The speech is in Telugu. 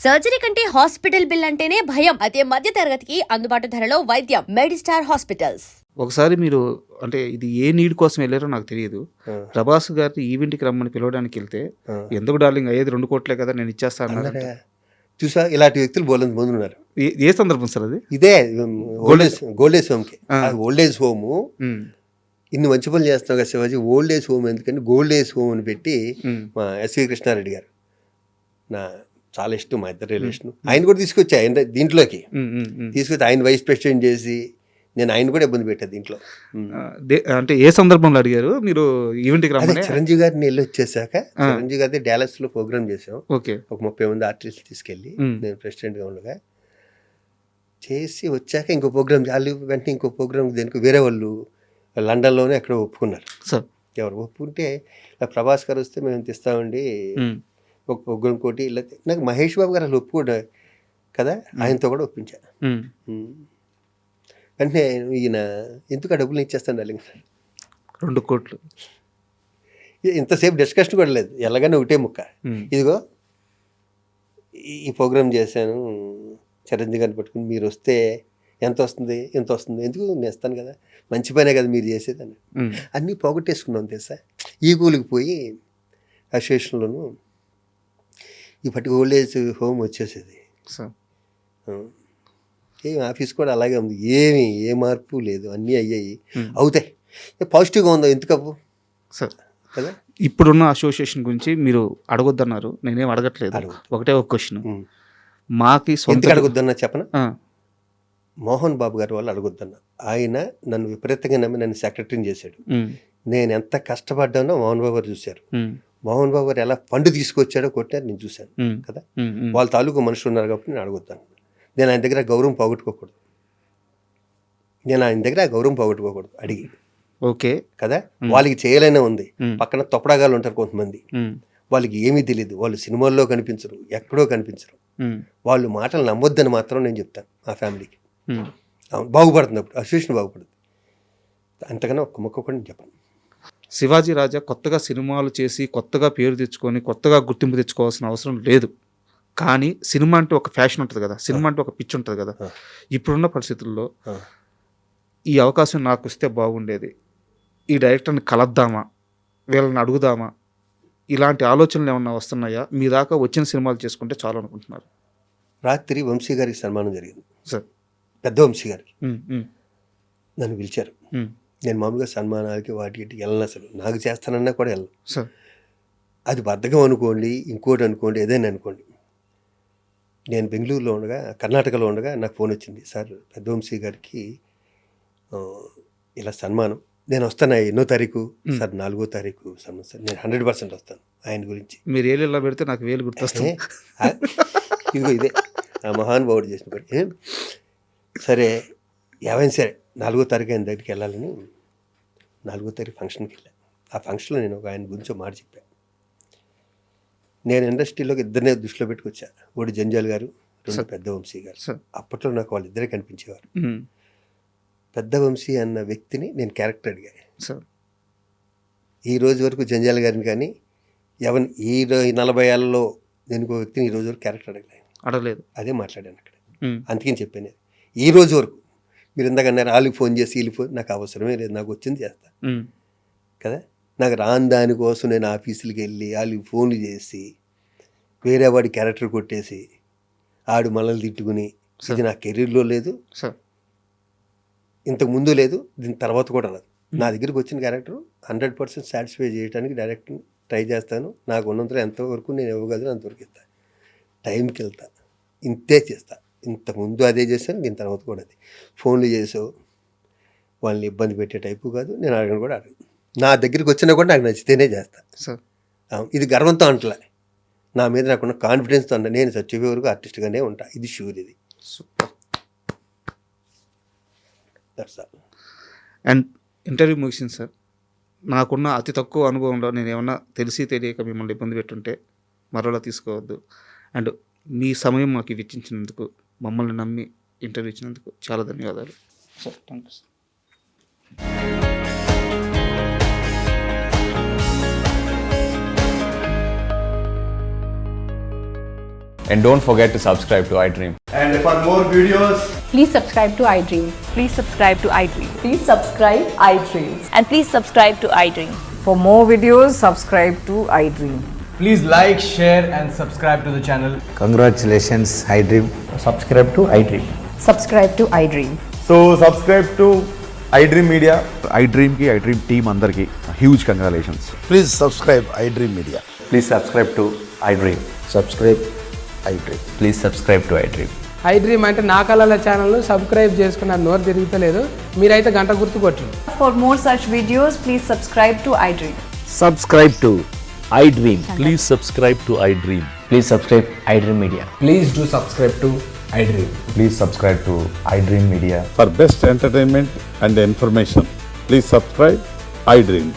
సర్జరీ కంటే హాస్పిటల్ బిల్ అంటేనే భయం. అదే మధ్య తరగతికి అందుబాటు ధరలో వైద్యం. Medistar hospitals. ఒకసారి మీరు అంటే ఇది ఏ నీడ్ కోసం వెళ్ళారో నాకు తెలియదు. ప్రభాస్ గారిని ఈవెంట్కి రమ్మని పిలవడానికి వెళ్తే ఎందుకు డార్లింగ్ అయ్యేది 2 కోట్లే కదా నేను ఇచ్చేస్తాను అన్నారు. చూసా ఇలాంటి వ్యక్తులు బోలంత మంది ఉన్నారు. ఏ సందర్భం సార్ అది? ఇదే ఓల్డేజ్ హోమ్కి. ఓల్డేజ్ హోమ్ ఇన్ని మంచి పనులు చేస్తున్నావు కదా శివాజీ, ఓల్డేజ్ హోమ్ ఎందుకని గోల్డేజ్ హోమ్ అని పెట్టి మా ఎస్వి కృష్ణారెడ్డి గారు నా చాలా ఇష్టం, మా ఇద్దరు రిలేషన్. ఆయన కూడా తీసుకొచ్చి ఆయన దీంట్లోకి తీసుకొచ్చి ఆయన వైస్ ప్రెసిడెంట్ చేసి నేను ఆయన కూడా ఇబ్బంది పెట్టాను దీంట్లో. అంటే ఏ సందర్భంలో అడిగారు మీరు ఈవెంట్కి రమ్మని? చిరంజీవి గారిని వెళ్ళి వచ్చేసాక చిరంజీవి గారి డాలస్ లో ప్రోగ్రామ్ చేసాం. ఓకే, ఒక 30 మంది ఆర్టిస్టులు తీసుకెళ్ళి నేను ప్రెసిడెంట్గా ఉండగా చేసి వచ్చాక ఇంకో ప్రోగ్రామ్ వాళ్ళు వెంటనే ఇంకో ప్రోగ్రామ్ దేనికి వేరే వాళ్ళు లండన్లోనే ఎక్కడ ఒప్పుకున్నారు. ఎవరు ఒప్పుకుంటే ప్రభాస్ గారు వస్తే మేము తెస్తామండి ఒక ప్రోగ్రామ్ కోటి ఇలా. నాకు మహేష్ బాబు గారు అసలు ఒప్పుకున్నారు కదా, ఆయనతో కూడా ఒప్పించాను. అంటే ఈయన ఎందుకు ఆ డబ్బులు ఇచ్చేస్తాను డార్లింగ్ 2 కోట్లు. ఇంతసేపు డిస్కషన్ కూడా లేదు, ఎలాగైనా ఒకటే ముక్క. ఇదిగో ఈ ప్రోగ్రామ్ చేశాను, చిరంజీవి గారిని పట్టుకుని మీరు వస్తే ఎంత వస్తుంది ఎందుకు నేను ఇస్తాను కదా, మంచి పనే కదా మీరు చేసేదని అన్నీ పోగొట్టేసుకున్నాం తెలుసా. ఈ కూలికి పోయి అసోసియేషన్లోను ఈ పట్టి ఓల్డేజ్ హోమ్ వచ్చేసేది. ఏం ఆఫీస్ కూడా అలాగే ఉంది, ఏ మార్పు లేదు, అన్నీ అయ్యాయి, అవుతాయి. పాజిటివ్గా ఉందో ఎందుకు అవ్వు సార్ కదా. ఇప్పుడున్న అసోసియేషన్ గురించి మీరు అడగొద్దన్నారు, నేనేం అడగట్లేదు. ఒకటే ఒక క్వశ్చన్ మాకి ఎందుకు అడగొద్దన్నా చెప్పనా? మోహన్ బాబు గారి వాళ్ళు అడగొద్దన్నా. ఆయన నన్ను విపరీతంగా నమ్మి నన్ను సెక్రటరీని చేశాడు. నేను ఎంత కష్టపడ్డానో మోహన్ బాబు గారు చూశారు. మోహన్ బాబు గారు ఎలా ఫండ్ తీసుకొచ్చాడో కొట్టారు నేను చూశాను కదా. వాళ్ళ తాలూకు మనుషులు ఉన్నారు కాబట్టి నేను అడగొద్దాను. నేను ఆయన దగ్గర గౌరవం పోగొట్టుకోకూడదు, అడిగి. ఓకే కదా, వాళ్ళకి చేయలేనే ఉంది. పక్కన తొప్పడాగాలు ఉంటారు కొంతమంది, వాళ్ళకి ఏమీ తెలియదు, వాళ్ళు సినిమాల్లో కనిపించరు, ఎక్కడో కనిపించరు. వాళ్ళు మాటలు నమ్మొద్దని మాత్రం నేను చెప్తాను ఆ ఫ్యామిలీకి. బాగుపడుతుంది అప్పుడు అసోసియేషన్ బాగుపడుతుంది, అంతకన్నా ఒక్క మొక్క కూడా నేను చెప్పను. శివాజీ రాజా కొత్తగా సినిమాలు చేసి కొత్తగా పేరు తెచ్చుకొని కొత్తగా గుర్తింపు తెచ్చుకోవాల్సిన అవసరం లేదు. కానీ సినిమా అంటే ఒక ఫ్యాషన్ ఉంటుంది కదా, సినిమా అంటే ఒక పిచ్చి ఉంటుంది కదా. ఇప్పుడున్న పరిస్థితుల్లో ఈ అవకాశం నాకు వస్తే బాగుండేది, ఈ డైరెక్టర్ని కలద్దామా, వీళ్ళని అడుగుదామా, ఇలాంటి ఆలోచనలు ఏమన్నా వస్తున్నాయా? మీ దాకా వచ్చిన సినిమాలు చేసుకుంటే చాలు అనుకుంటున్నారు? రాత్రి వంశీ గారికి సన్మానం జరిగింది సార్, పెద్ద వంశీ గారికి. నన్ను పిలిచారు. నేను మామూలుగా సన్మానాలకి వాటికి వెళ్ళను, అసలు నాకు చేస్తానన్నా కూడా వెళ్ళను సార్. అది బద్ధకం అనుకోండి, ఇంకోటి అనుకోండి, ఏదైనా అనుకోండి. నేను బెంగళూరులో ఉండగా, కర్ణాటకలో ఉండగా నాకు ఫోన్ వచ్చింది, సార్ పెద్ద వంశీ గారికి ఇలా సన్మానం, నేను వస్తాను 8వ తారీఖు సార్, 4వ తారీఖు సన్మానం సార్, నేను 100% వస్తాను. ఆయన గురించి మీరు ఏళ్ళ పెడితే నాకు వేలు గుర్తొస్తుంది. ఇదిగో ఇదే ఆ మహానుభావుడు చేసిన పని. సరే ఏమైనా సరే 4వ తారీఖు ఆయన దగ్గరికి వెళ్ళాలని 4వ తారీఖు ఫంక్షన్కి వెళ్ళాను. ఆ ఫంక్షన్లో నేను ఒక ఆయన గురించి మాట చెప్పాను. నేను ఇండస్ట్రీలోకి ఇద్దరినే దృష్టిలో పెట్టుకొచ్చా, ఒకటి జంజాల్ గారు, రెండు పెద్ద వంశీ గారు. అప్పట్లో నాకు వాళ్ళిద్దరే కనిపించేవారు. పెద్ద వంశీ అన్న వ్యక్తిని నేను క్యారెక్టర్ అడిగాను. ఈ రోజు వరకు జంజాల్ గారిని కానీ ఎవరిని ఈ 40 ఏళ్ళలో నేను ఒక వ్యక్తిని ఈ రోజు వరకు క్యారెక్టర్ అడగలేదు. అదే మాట్లాడాను అక్కడ. అందుకని చెప్పాను, ఈ రోజు వరకు మీరు ఇందాక అన్నారు వాళ్ళకి ఫోన్ చేసి వీళ్ళు ఫోన్, నాకు అవసరమే లేదు, నాకు వచ్చింది చేస్తా కదా. నాకు రాని దానికోసం నేను ఆఫీసులకి వెళ్ళి వాళ్ళకి ఫోన్లు చేసి వేరే వాడి క్యారెక్టర్ కొట్టేసి ఆడు మనల్ని తిట్టుకుని, ఇది నా కెరీర్లో లేదు, ఇంతకు ముందు లేదు, దీని తర్వాత కూడా రాదు. నా దగ్గరికి వచ్చిన క్యారెక్టర్ 100% సాటిస్ఫై చేయడానికి డైరెక్ట్ని ట్రై చేస్తాను. నాకు ఉన్నంతలో ఎంతవరకు నేను ఇవ్వగలను అంతవరకు ఇస్తాను, టైంకి వెళ్తా, ఇంతే చేస్తా. ఇంతకుముందు అదే చేశాను, దీని తర్వాత కూడా అది. ఫోన్లు చేసావు వాళ్ళని ఇబ్బంది పెట్టే టైపు కాదు, నేను అడగను కూడా అడగను. నా దగ్గరికి వచ్చినా కూడా నాకు నచ్చితేనే చేస్తా. ఇది గర్వంతో అంటలే, నా మీద నాకున్న కాన్ఫిడెన్స్తో అంట. నేను చచ్చిపోయే వరకు ఆర్టిస్ట్గానే ఉంటా, ఇది షూర్. ఇది అండ్ ఇంటర్వ్యూ ముగిసింది సార్. నాకున్న అతి తక్కువ అనుభవంలో నేను ఏమన్నా తెలిసి తెలియక మిమ్మల్ని ఇబ్బంది పెట్టుంటే మరోలా తీసుకోవద్దు. అండ్ మీ సమయం మాకు ఇచ్చించినందుకు, మమ్మల్ని నమ్మి ఇంటర్వ్యూ ఇచ్చినందుకు చాలా ధన్యవాదాలు sir. Thank you sir. And don't forget to subscribe to iDream. And for more videos, Please subscribe to iDream. Please subscribe to iDream. Please subscribe iDreams. And please subscribe to iDream. For more videos, subscribe to iDream. please like, share, and subscribe to the channel. Congratulations, iDream. Subscribe to iDream. Subscribe to iDream. So subscribe to iDream Media. iDream ki iDream team andarki huge congratulations. Please subscribe iDream Media. Please subscribe to iDream. Subscribe iDream. Please subscribe to iDream. iDream అంటే నా కళల ఛానల్ను సబ్స్క్రైబ్ చేసుకున్న నోరు తిరుగుతలేదు, మీరైతే గంట గుర్తు కొట్టండి. For more such videos, please subscribe to iDream. Subscribe to iDream. Please subscribe to iDream. Please subscribe iDream Media. Please do subscribe to iDream. Please subscribe to iDream Media. For best entertainment and information, please subscribe iDream.